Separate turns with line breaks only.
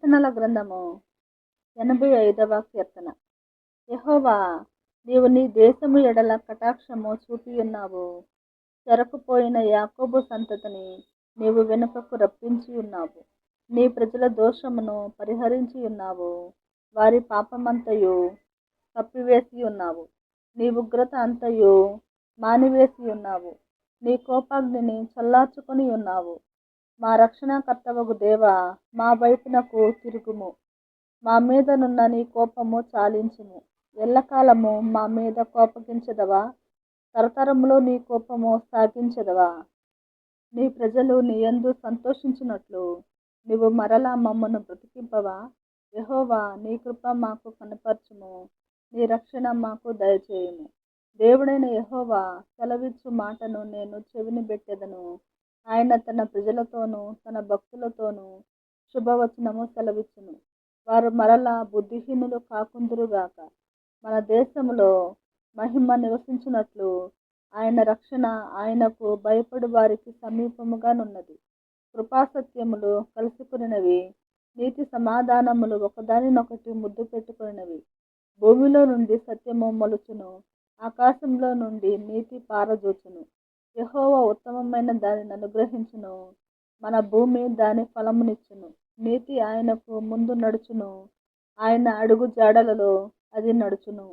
కీర్తనల గ్రంథము 85వ కీర్తన. యెహోవా, నీవు నీ దేశము ఎడల కటాక్షము చూపియున్నావు. చెరకుపోయిన యాకోబు సంతతిని నీవు వెనుకకు రప్పించి ఉన్నావు. నీ ప్రజల దోషమును పరిహరించి ఉన్నావు. వారి పాపమంతయు కప్పివేసి ఉన్నావు. నీ ఉగ్రత అంతయు మానివేసి ఉన్నావు. నీ కోపాగ్నిని చల్లార్చుకొని ఉన్నావు. మా రక్షణకర్తవగు దేవా, మా వైపునకు తిరుగుము. మా మీదనున్న నీ కోపము చాలించుము. ఎల్లకాలము మా మీద కోపగించదవా? తరతరములో నీ కోపము సాగించదవా? నీ ప్రజలు నీ యందు సంతోషించున్నట్లు నీవు మరలా మమ్మను బ్రతికింపవా? యెహోవా, నీ కృప మాకు కనపరచుము. నీ రక్షణ మాకు దయచేయుము. దేవుడైన యెహోవా సెలవిచ్చు మాటను నేను చెవిని బెట్టెదను. ఆయన తన ప్రజలతోనూ తన భక్తులతోనూ శుభవచనము సెలవిచ్చును. వారు మరలా బుద్ధిహీనులు కాకుందురుగాక. మన దేశములో మహిమ నివసించున్నట్లు ఆయన రక్షణ ఆయనకు భయపడు వారికి సమీపముగానున్నది. కృపాసత్యములు కలిసికొనినవి, నీతి సమాధానములు ఒకదానినొకటి ముద్దు పెట్టుకొనినవి. భూమిలో నుండి సత్యము మొలుచును, ఆకాశంలో నుండి నీతి పారజూచును. యెహోవా ఉత్తమమైన దానిని అనుగ్రహించును, మన భూమి దాని ఫలమునిచ్చును. నీతి ఆయనకు ముందు నడుచును, ఆయన అడుగు జాడలలో అది నడుచును.